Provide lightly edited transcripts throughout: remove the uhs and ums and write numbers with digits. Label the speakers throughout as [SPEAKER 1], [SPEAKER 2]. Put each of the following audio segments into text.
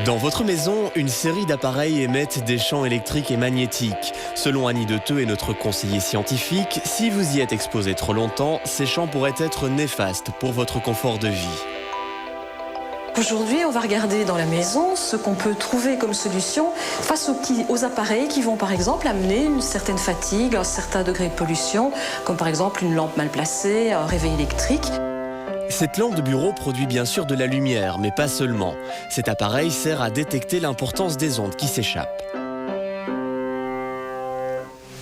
[SPEAKER 1] Dans votre maison, une série d'appareils émettent des champs électriques et magnétiques. Selon Annie Deteux et notre conseiller scientifique, si vous y êtes exposé trop longtemps, ces champs pourraient être néfastes pour votre confort de vie.
[SPEAKER 2] Aujourd'hui, on va regarder dans la maison ce qu'on peut trouver comme solution face aux appareils qui vont par exemple amener une certaine fatigue, un certain degré de pollution, comme par exemple une lampe mal placée, un réveil électrique.
[SPEAKER 1] Cette lampe de bureau produit bien sûr de la lumière, mais pas seulement. Cet appareil sert à détecter l'importance des ondes qui s'échappent.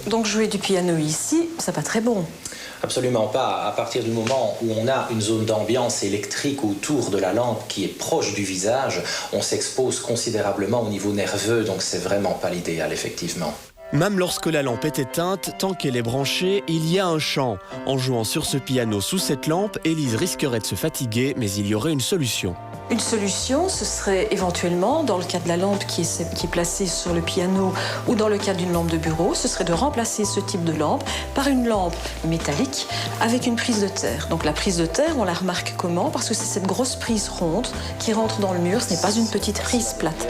[SPEAKER 2] Donc jouer du piano ici, c'est pas très bon.
[SPEAKER 3] Absolument pas. À partir du moment où on a une zone d'ambiance électrique autour de la lampe qui est proche du visage, on s'expose considérablement au niveau nerveux, donc c'est vraiment pas l'idéal, effectivement.
[SPEAKER 1] Même lorsque la lampe est éteinte, tant qu'elle est branchée, il y a un champ. En jouant sur ce piano sous cette lampe, Élise risquerait de se fatiguer, mais il y aurait une solution.
[SPEAKER 2] Une solution, ce serait éventuellement, dans le cas de la lampe qui est placée sur le piano ou dans le cas d'une lampe de bureau, ce serait de remplacer ce type de lampe par une lampe métallique avec une prise de terre. Donc la prise de terre, on la remarque comment? Parce que c'est cette grosse prise ronde qui rentre dans le mur, ce n'est pas une petite prise plate.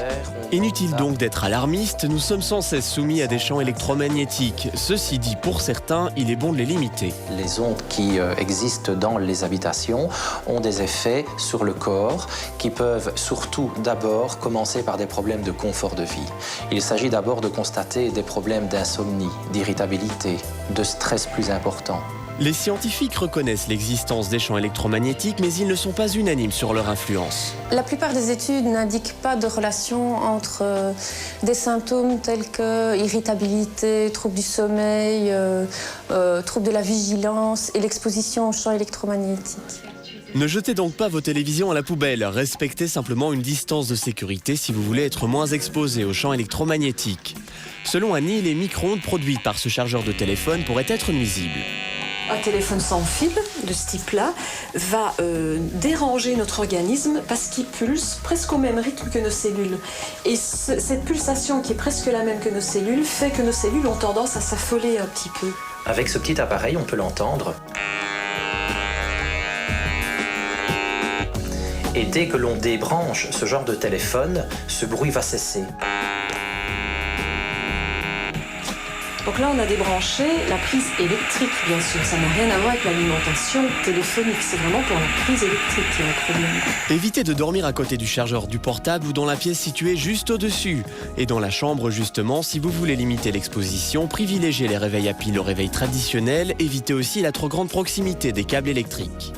[SPEAKER 1] Inutile donc d'être alarmiste, nous sommes sans cesse soumis à des champs électromagnétiques. Ceci dit, pour certains, il est bon de les limiter.
[SPEAKER 3] Les ondes qui existent dans les habitations ont des effets sur le corps qui peuvent surtout d'abord commencer par des problèmes de confort de vie. Il s'agit d'abord de constater des problèmes d'insomnie, d'irritabilité, de stress plus important.
[SPEAKER 1] Les scientifiques reconnaissent l'existence des champs électromagnétiques, mais ils ne sont pas unanimes sur leur influence.
[SPEAKER 4] La plupart des études n'indiquent pas de relation entre des symptômes tels que irritabilité, troubles du sommeil, troubles de la vigilance et l'exposition aux champs électromagnétiques.
[SPEAKER 1] Ne jetez donc pas vos télévisions à la poubelle, respectez simplement une distance de sécurité si vous voulez être moins exposé aux champs électromagnétiques. Selon Annie, les micro-ondes produites par ce chargeur de téléphone pourraient être nuisibles.
[SPEAKER 2] Un téléphone sans fil de ce type-là va déranger notre organisme parce qu'il pulse presque au même rythme que nos cellules. Et cette pulsation qui est presque la même que nos cellules fait que nos cellules ont tendance à s'affoler un petit peu.
[SPEAKER 3] Avec ce petit appareil, on peut l'entendre. Et dès que l'on débranche ce genre de téléphone, ce bruit va cesser.
[SPEAKER 2] Donc là, on a débranché la prise électrique, bien sûr. Ça n'a rien à voir avec l'alimentation téléphonique. C'est vraiment pour la prise électrique qu'il y a un problème.
[SPEAKER 1] Évitez de dormir à côté du chargeur du portable ou dans la pièce située juste au-dessus. Et dans la chambre, justement, si vous voulez limiter l'exposition, privilégiez les réveils à pile au réveil traditionnel. Évitez aussi la trop grande proximité des câbles électriques.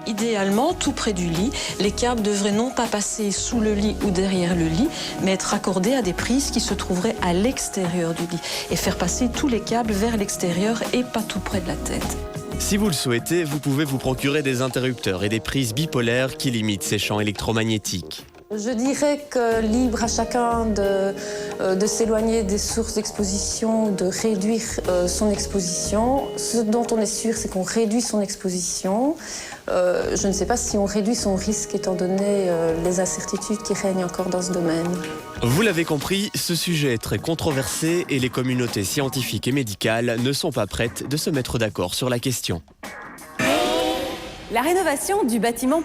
[SPEAKER 2] Idéalement, tout près du lit, les câbles devraient non pas passer sous le lit ou derrière le lit, mais être raccordés à des prises qui se trouveraient à l'extérieur du lit et faire passer tous les câbles vers l'extérieur et pas tout près de la tête.
[SPEAKER 1] Si vous le souhaitez, vous pouvez vous procurer des interrupteurs et des prises bipolaires qui limitent ces champs électromagnétiques.
[SPEAKER 4] Je dirais que libre à chacun de s'éloigner des sources d'exposition, de réduire son exposition. Ce dont on est sûr, c'est qu'on réduit son exposition. Je ne sais pas si on réduit son risque étant donné les incertitudes qui règnent encore dans ce domaine.
[SPEAKER 1] Vous l'avez compris, ce sujet est très controversé et les communautés scientifiques et médicales ne sont pas prêtes de se mettre d'accord sur la question.
[SPEAKER 5] La rénovation du bâtiment